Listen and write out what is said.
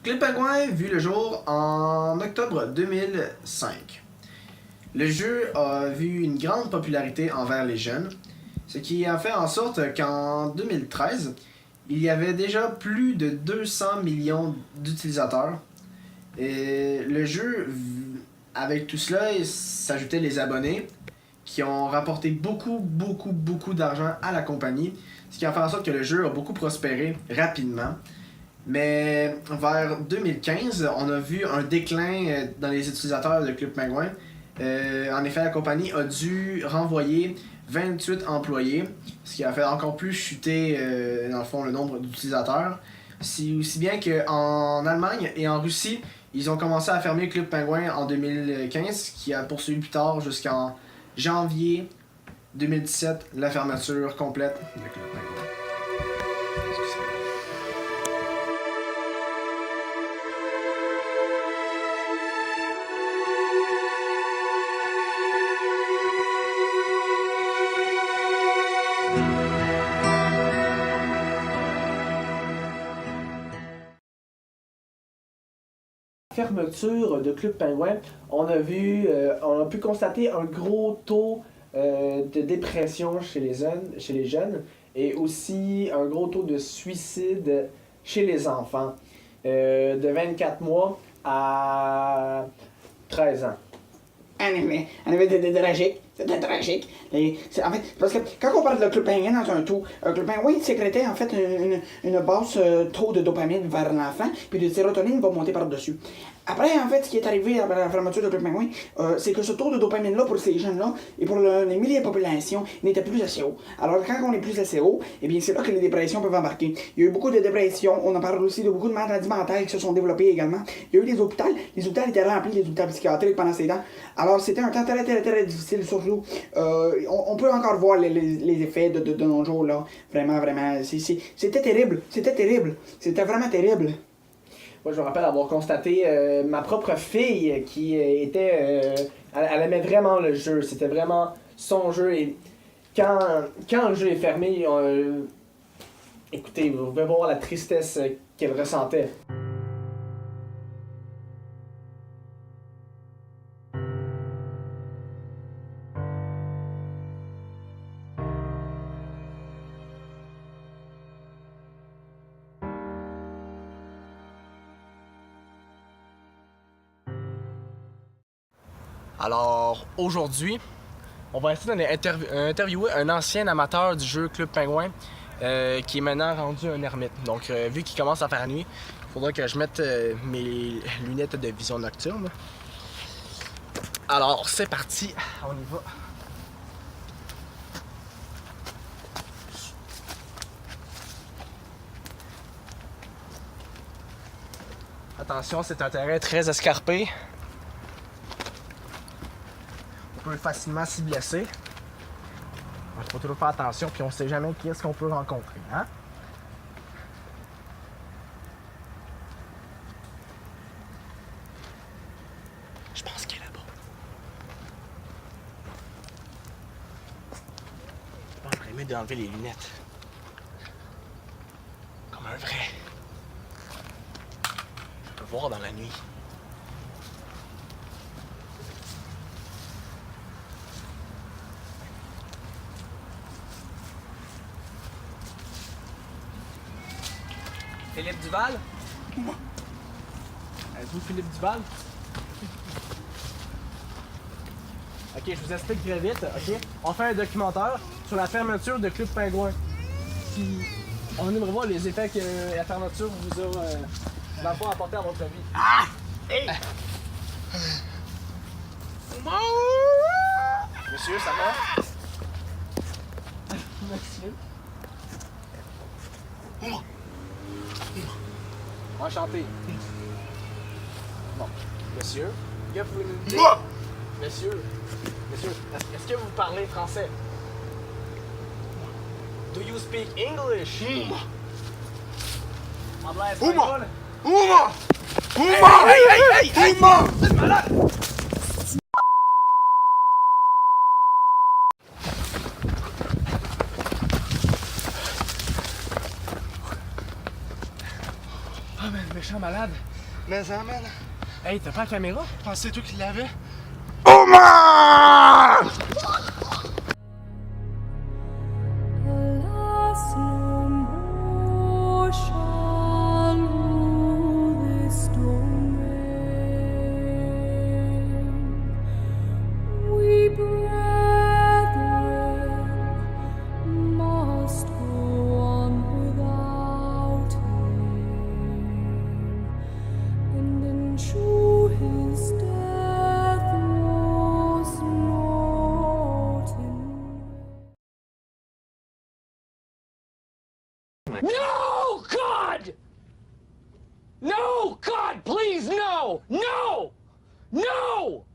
Club Penguin vu le jour en octobre 2005. Le jeu a vu une grande popularité envers les jeunes, ce qui a fait en sorte qu'en 2013, il y avait déjà plus de 200 millions d'utilisateurs. Et le jeu, avec tout cela, s'ajoutait les abonnés qui ont rapporté beaucoup d'argent à la compagnie, ce qui a fait en sorte que le jeu a beaucoup prospéré rapidement. Mais vers 2015, on a vu un déclin dans les utilisateurs de Club Penguin. En effet, la compagnie a dû renvoyer 28 employés, ce qui a fait encore plus chuter dans le fond le nombre d'utilisateurs. Aussi bien qu'en Allemagne et en Russie, ils ont commencé à fermer Club Penguin en 2015, qui a poursuivi plus tard jusqu'en janvier 2017 la fermeture complète de Club Penguin. Fermeture de Club Penguin, on a pu constater un gros taux de dépression chez les jeunes et aussi un gros taux de suicide chez les enfants de 24 mois à 13 ans. En effet, c'était tragique. C'était tragique. En fait, parce que quand on parle de Club Penguin dans un tout, Club Penguin sécrétait en fait une basse taux de dopamine vers l'enfant, puis de sérotonine va monter par-dessus. Après, en fait, ce qui est arrivé après la fermeture de Club Penguin, c'est que ce taux de dopamine-là pour ces jeunes-là et pour les milliers de populations n'était plus assez haut. Alors, quand on est plus assez haut, eh bien, c'est là que les dépressions peuvent embarquer. Il y a eu beaucoup de dépressions, on en parle aussi de beaucoup de maladies mentales qui se sont développées également. Il y a eu les hôpitaux étaient remplis, les hôpitaux psychiatriques pendant ces temps. Alors, c'était un temps très difficile, surtout. On peut encore voir les effets de nos jours, là. Vraiment. C'était terrible. C'était vraiment terrible. Moi, je me rappelle avoir constaté ma propre fille qui était... elle aimait vraiment le jeu. C'était vraiment son jeu. Et quand le jeu est fermé, écoutez, vous pouvez voir la tristesse qu'elle ressentait. Alors, aujourd'hui, on va essayer d'interviewer un ancien amateur du jeu Club Penguin qui est maintenant rendu un ermite. Donc, vu qu'il commence à faire nuit, il faudra que je mette mes lunettes de vision nocturne. Alors, c'est parti, on y va. Attention, c'est un terrain très escarpé. On peut facilement s'y blesser. Il faut toujours faire attention, puis on sait jamais qui est-ce qu'on peut rencontrer, hein? Je pense qu'il est là-bas. Je pense que j'aurais mieux d'enlever les lunettes. Comme un vrai. Je peux voir dans la nuit. Philippe Duval? Moi. Êtes-vous Philippe Duval? Ok, je vous explique très vite, ok? On fait un documentaire sur la fermeture de Club Penguin. Puis, On aimerait voir les effets que la fermeture vous a, dans le fond, apporté à votre vie. Ah! Hey! Monsieur, ça va? Monsieur. Enchanté. Bon, monsieur, que pouvez nous dire? Monsieur, est-ce que vous parlez français? Do you speak English? Habla espagnol? Ah, mais le méchant malade. Mais ça, man. Hey, t'as pas la caméra? Je pensais toi qui l'avais. Alas, no more shall rule this domain. We brethren must go on without him, and ensure his death was not in No, God! No, God, please, no! No! No!